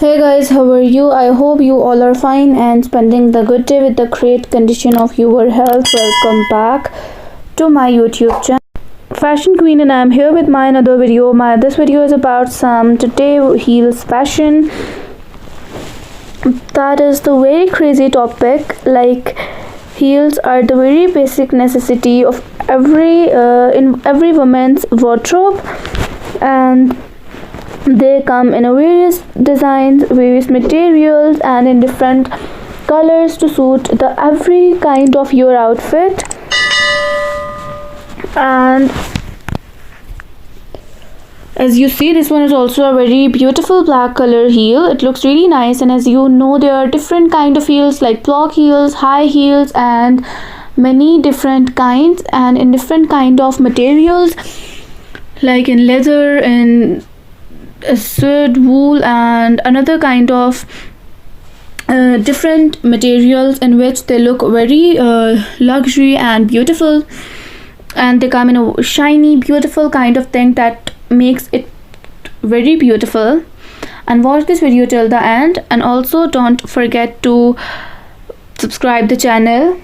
Hey guys, how are you? I hope you all are fine and spending the good day with the great condition of your health. Welcome back to my YouTube channel. Fashion Queen, and I'm here with my another video. This video is about some today heels fashion. That is the very crazy topic. Like, heels are the very basic necessity of in every woman's wardrobe, and they come in a various designs, various materials, and in different colors to suit the every kind of your outfit. And as you see, this one is also a very beautiful black color heel. It looks really nice, and as you know, there are different kind of heels like block heels, high heels, and many different kinds, and in different kind of materials like in leather, in suede, wool, and another kind of different materials in which they look very luxury and beautiful, and they come in a shiny beautiful kind of thing that makes it very beautiful. And watch this video till the end, and also don't forget to subscribe the channel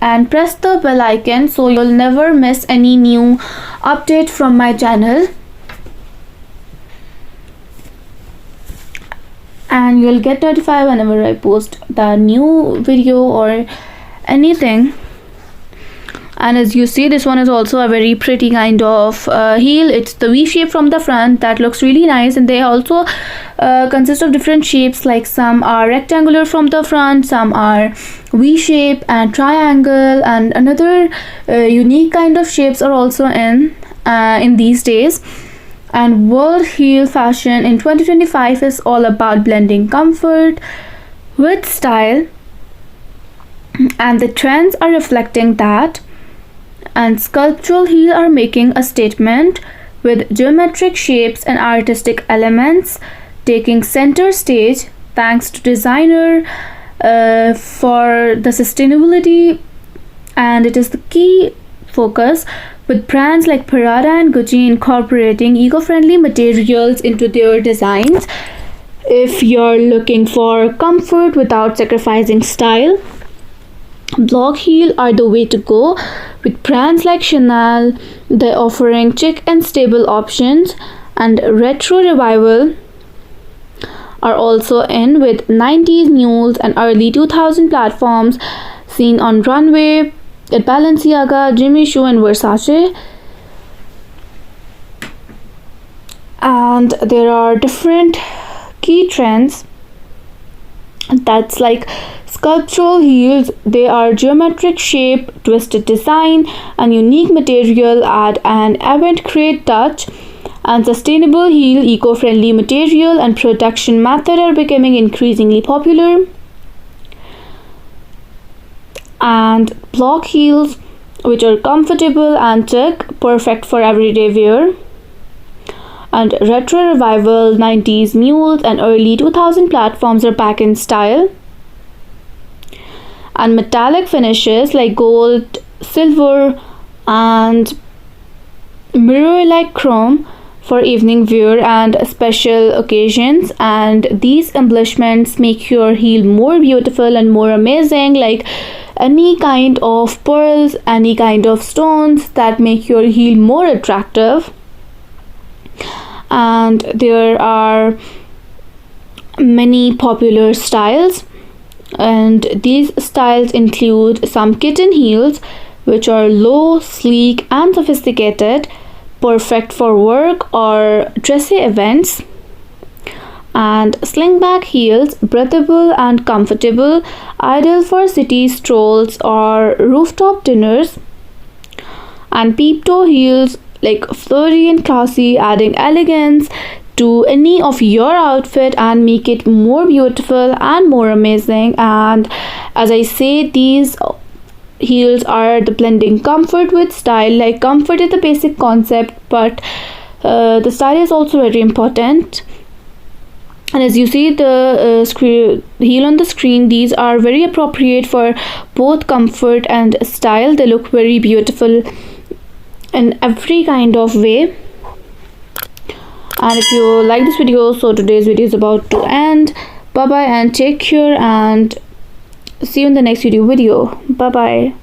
and press the bell icon so you'll never miss any new update from my channel, and you'll get notified whenever I post the new video or anything. And as you see, this one is also a very pretty kind of heel. It's the V shape from the front that looks really nice, and they also consist of different shapes, like some are rectangular from the front, some are V shape and triangle, and another unique kind of shapes are also in these days. And world heel fashion in 2025 is all about blending comfort with style, and the trends are reflecting that. And sculptural heels are making a statement, with geometric shapes and artistic elements taking center stage thanks to designer for the sustainability, and it is the key focus, with brands like Prada and Gucci incorporating eco-friendly materials into their designs. If you're looking for comfort without sacrificing style, block heel are the way to go, with brands like Chanel. They're offering chic and stable options, and retro revival are also in, with 90s mules and early 2000 platforms seen on runway at Balenciaga, Jimmy Choo, and Versace. And there are different key trends that's like sculptural heels. They are geometric shape, twisted design, and unique material add an avant-garde touch. And sustainable heel, eco-friendly material, and protection method are becoming increasingly popular. And block heels, which are comfortable and chic, perfect for everyday wear. And retro revival, 90s mules, and early 2000 platforms are back in style. And metallic finishes like gold, silver, and mirror like chrome for evening wear and special occasions. And these embellishments make your heel more beautiful and more amazing, like any kind of pearls, any kind of stones that make your heel more attractive. And there are many popular styles, and these styles include some kitten heels, which are low, sleek, and sophisticated, perfect for work or dressy events. And slingback heels, breathable and comfortable, ideal for city strolls or rooftop dinners. And peep toe heels, like flirty and classy, adding elegance to any of your outfit and make it more beautiful and more amazing. And as I say, these heels are the blending comfort with style. Like, comfort is the basic concept, but the style is also very important. And as you see the heel on the screen, these are very appropriate for both comfort and style. They look very beautiful in every kind of way. And if you like this video, so today's video is about to end. end. Bye bye and take care, and see you in the next video. Bye bye.